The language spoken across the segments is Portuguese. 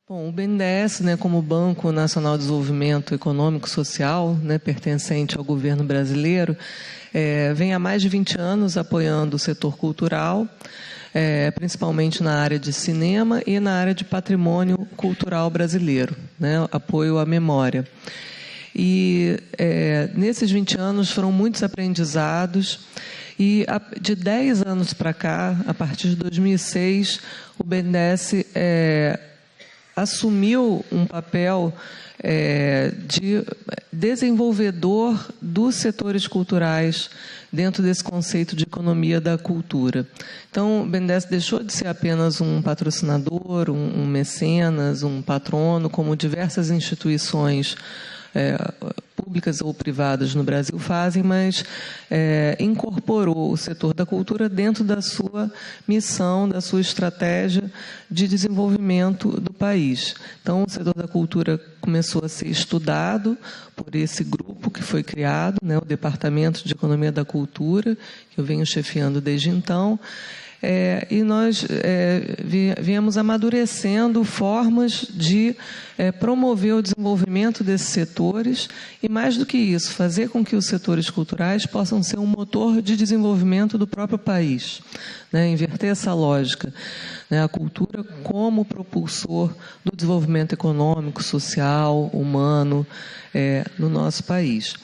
Bom, o BNDES, como Banco Nacional de Desenvolvimento Econômico e Social, pertencente ao governo brasileiro, vem há mais de 20 anos apoiando o setor cultural, principalmente na área de cinema e na área de patrimônio cultural brasileiro, apoio à memória. E nesses 20 anos foram muitos aprendizados e de 10 anos para cá, a partir de 2006, o BNDES assumiu um papel de desenvolvedor dos setores culturais dentro desse conceito de economia da cultura. Então, o BNDES deixou de ser apenas um patrocinador, um mecenas, um patrono, como diversas instituições públicas ou privadas no Brasil fazem, mas incorporou o setor da cultura dentro da sua missão, da sua estratégia de desenvolvimento do país. Então, o setor da cultura começou a ser estudado por esse grupo que foi criado, o Departamento de Economia da Cultura, que eu venho chefiando desde então. E nós viemos amadurecendo formas de promover o desenvolvimento desses setores e, mais do que isso, fazer com que os setores culturais possam ser um motor de desenvolvimento do próprio país, inverter essa lógica, a cultura como propulsor do desenvolvimento econômico, social, humano no nosso país.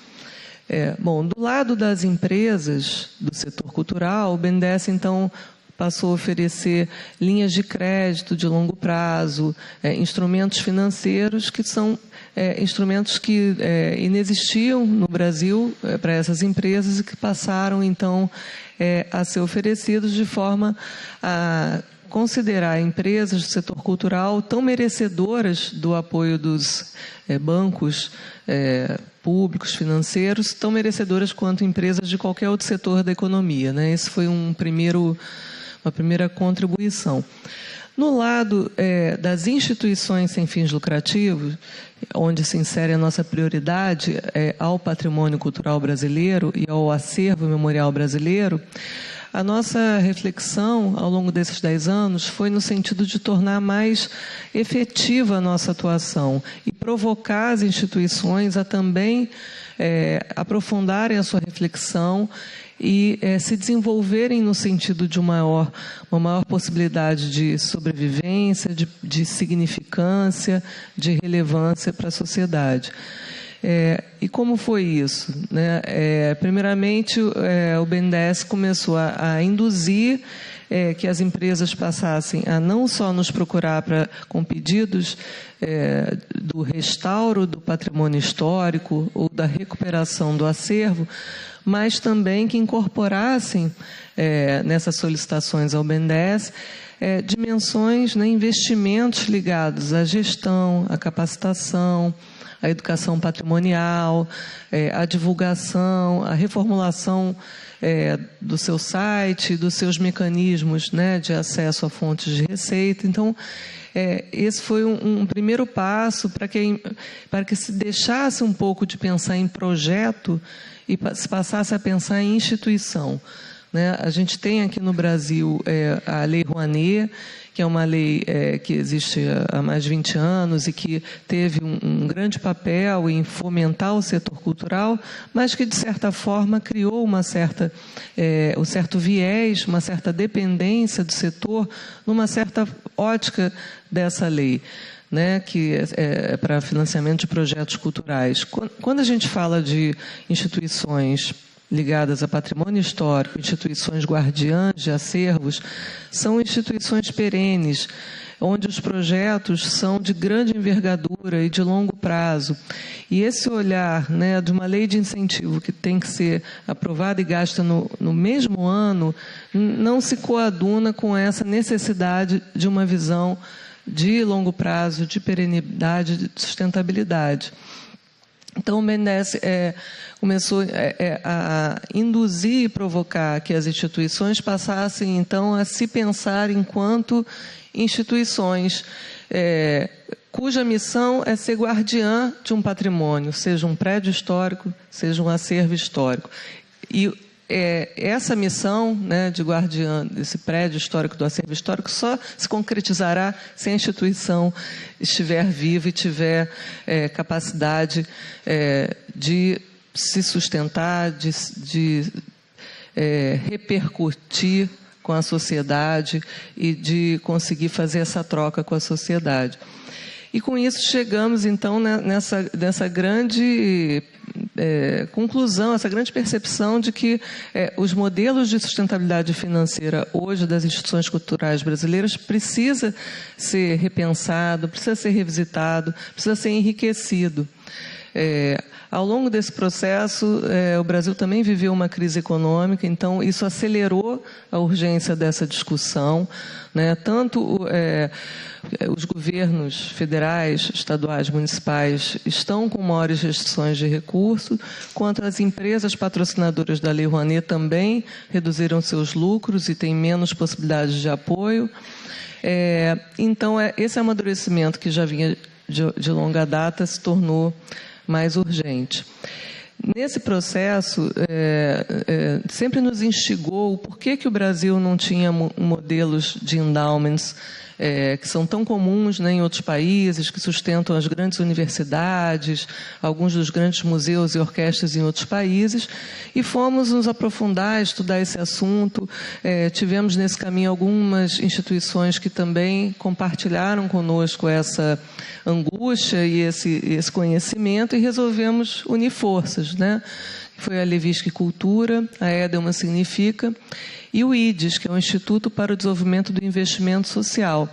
Bom, do lado das empresas do setor cultural, o BNDES, então, passou a oferecer linhas de crédito de longo prazo, instrumentos financeiros que são instrumentos que inexistiam no Brasil para essas empresas e que passaram, então, a ser oferecidos de forma a considerar empresas do setor cultural tão merecedoras do apoio dos bancos públicos, financeiros, tão merecedoras quanto empresas de qualquer outro setor da economia. Esse foi uma primeira contribuição. No lado das instituições sem fins lucrativos, onde se insere a nossa prioridade ao patrimônio cultural brasileiro e ao acervo memorial brasileiro, a nossa reflexão ao longo desses 10 anos foi no sentido de tornar mais efetiva a nossa atuação e provocar as instituições a também aprofundarem a sua reflexão e se desenvolverem no sentido de uma maior possibilidade de sobrevivência, de significância, de relevância para a sociedade. E como foi isso? Primeiramente, o BNDES começou a induzir que as empresas passassem a não só nos procurar com pedidos do restauro do patrimônio histórico ou da recuperação do acervo, mas também que incorporassem nessas solicitações ao BNDES dimensões, investimentos ligados à gestão, à capacitação, à educação patrimonial, à divulgação, à reformulação do seu site, dos seus mecanismos de acesso a fontes de receita. Então, esse foi um primeiro passo para que se deixasse um pouco de pensar em projeto e se passasse a pensar em instituição. A gente tem aqui no Brasil a Lei Rouanet, que é uma lei que existe há mais de 20 anos e que teve um grande papel em fomentar o setor cultural, mas que, de certa forma, criou um certo viés, uma certa dependência do setor, numa certa ótica dessa lei, que é para financiamento de projetos culturais. Quando a gente fala de instituições ligadas a patrimônio histórico, instituições guardiãs de acervos, são instituições perenes, onde os projetos são de grande envergadura e de longo prazo. E esse olhar de uma lei de incentivo que tem que ser aprovada e gasta no mesmo ano, não se coaduna com essa necessidade de uma visão de longo prazo, de perenidade, de sustentabilidade. Então, o BNDES começou a induzir e provocar que as instituições passassem, então, a se pensar enquanto instituições cuja missão é ser guardiã de um patrimônio, seja um prédio histórico, seja um acervo histórico. E essa missão, né, de guardiã desse prédio histórico, do acervo histórico, só se concretizará se a instituição estiver viva e tiver capacidade de se sustentar, de repercutir com a sociedade e de conseguir fazer essa troca com a sociedade. E com isso chegamos, então, nessa grande conclusão, essa grande percepção de que os modelos de sustentabilidade financeira hoje das instituições culturais brasileiras precisa ser repensado, precisa ser revisitado, precisa ser enriquecido. Ao longo desse processo, o Brasil também viveu uma crise econômica, então isso acelerou a urgência dessa discussão, né? Tanto os governos federais, estaduais, municipais estão com maiores restrições de recursos, quanto as empresas patrocinadoras da Lei Rouanet também reduziram seus lucros e têm menos possibilidades de apoio. Então, esse amadurecimento que já vinha de longa data se tornou mais urgente. Nesse processo, sempre nos instigou o porquê que o Brasil não tinha modelos de endowments que são tão comuns, né, em outros países, que sustentam as grandes universidades, alguns dos grandes museus e orquestras em outros países, e fomos nos aprofundar, estudar esse assunto. Tivemos nesse caminho algumas instituições que também compartilharam conosco essa angústia e esse conhecimento, e resolvemos unir forças, né? Foi a Levisk Cultura, a Edelman Significa, e o IDES, que é o Instituto para o Desenvolvimento do Investimento Social.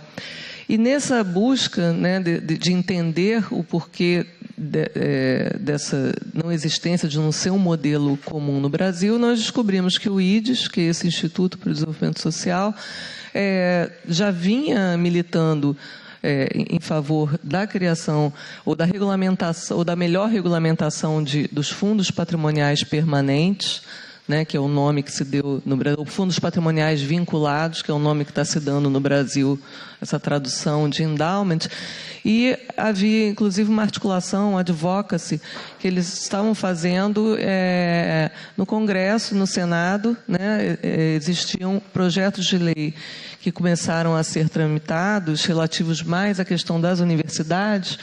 E nessa busca, né, de entender o porquê dessa não existência de não ser um modelo comum no Brasil, nós descobrimos que o IDES, que é esse Instituto para o Desenvolvimento Social, já vinha militando em favor da criação ou da regulamentação, ou da melhor regulamentação dos fundos patrimoniais permanentes, né, que é o nome que se deu no Brasil, fundos patrimoniais vinculados, que é o nome que está se dando no Brasil, essa tradução de endowment. E havia, inclusive, uma articulação, um advocacy, que eles estavam fazendo no Congresso, no Senado, né, existiam projetos de lei que começaram a ser tramitados, relativos mais à questão das universidades,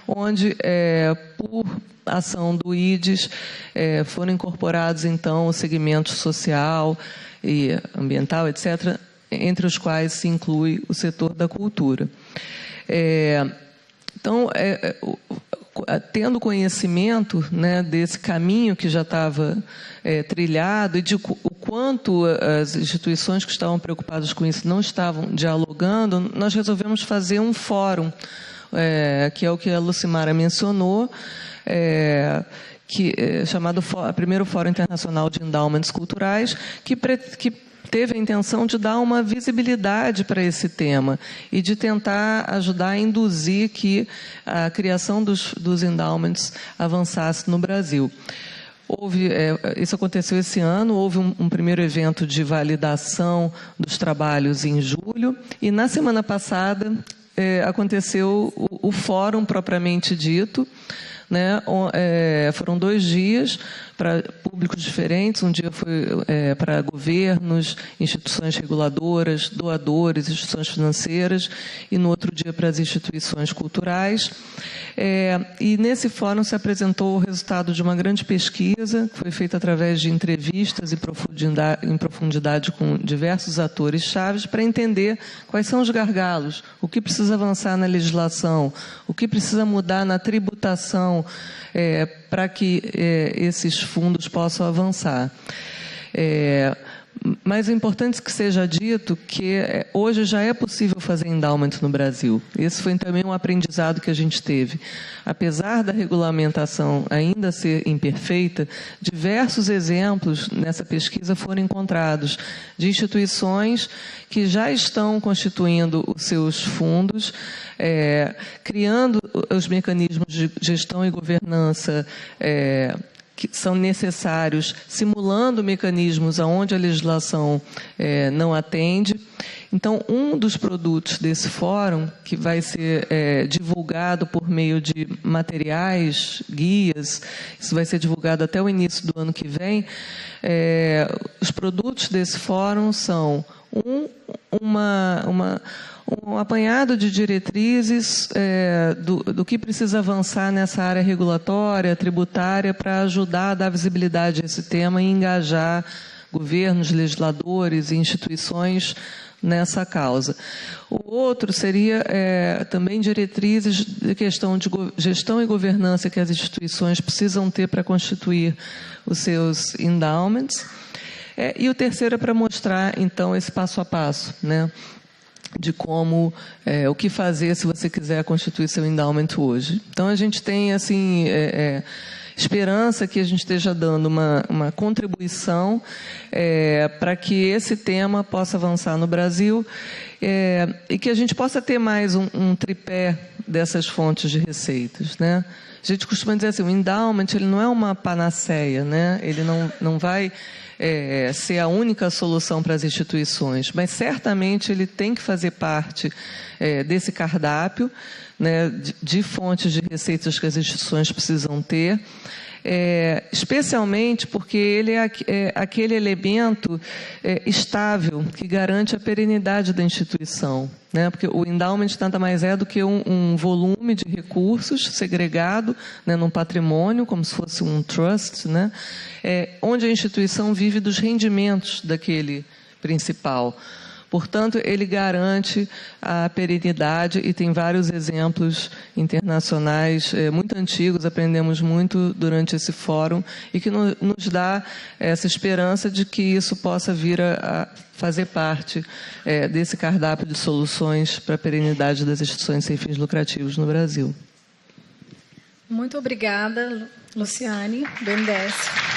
onde, por ação do IDES, foram incorporados, então, o segmento social e ambiental, etc., entre os quais se inclui o setor da cultura. Então, tendo conhecimento, né, desse caminho que já estava trilhado e de o quanto as instituições que estavam preocupadas com isso não estavam dialogando, nós resolvemos fazer um fórum, que é o que a Lucimara mencionou, chamado primeiro Fórum Internacional de Endowments Culturais, que teve a intenção de dar uma visibilidade para esse tema e de tentar ajudar a induzir que a criação dos endowments avançasse no Brasil. Isso aconteceu esse ano, houve um primeiro evento de validação dos trabalhos em julho, e na semana passada aconteceu o fórum propriamente dito, né? Foram 2 dias para públicos diferentes. Um dia foi para governos, instituições reguladoras, doadores, instituições financeiras, e no outro dia para as instituições culturais. E nesse fórum se apresentou o resultado de uma grande pesquisa, que foi feita através de entrevistas em profundidade com diversos atores chaves, para entender quais são os gargalos, o que precisa avançar na legislação, o que precisa mudar na tributação, para que esses fundos possam avançar. Mas é importante que seja dito que hoje já é possível fazer endowment no Brasil. Esse foi também um aprendizado que a gente teve. Apesar da regulamentação ainda ser imperfeita, diversos exemplos nessa pesquisa foram encontrados de instituições que já estão constituindo os seus fundos, criando os mecanismos de gestão e governança que são necessários, simulando mecanismos aonde a legislação não atende. Então, um dos produtos desse fórum, que vai ser divulgado por meio de materiais, guias, isso vai ser divulgado até o início do ano que vem, os produtos desse fórum são um apanhado de diretrizes do que precisa avançar nessa área regulatória, tributária, para ajudar a dar visibilidade a esse tema e engajar governos, legisladores e instituições nessa causa. O outro seria também diretrizes de questão de gestão e governança que as instituições precisam ter para constituir os seus endowments. E o terceiro é para mostrar, então, esse passo a passo, né, de como, o que fazer se você quiser constituir seu endowment hoje. Então, a gente tem, assim, esperança que a gente esteja dando uma contribuição para que esse tema possa avançar no Brasil e que a gente possa ter mais um tripé dessas fontes de receitas, né? A gente costuma dizer assim, o endowment ele não é uma panaceia, né? Ele não vai ser a única solução para as instituições, mas certamente ele tem que fazer parte desse cardápio, né, de fontes de receitas que as instituições precisam ter, especialmente porque ele é aquele elemento estável que garante a perenidade da instituição, né? Porque o endowment nada mais é do que um volume de recursos segregado, né, num patrimônio, como se fosse um trust, né, onde a instituição vive dos rendimentos daquele principal. Portanto, ele garante a perenidade e tem vários exemplos internacionais muito antigos, aprendemos muito durante esse fórum e que nos dá essa esperança de que isso possa vir a fazer parte desse cardápio de soluções para a perenidade das instituições sem fins lucrativos no Brasil. Muito obrigada, Luciane BNDES.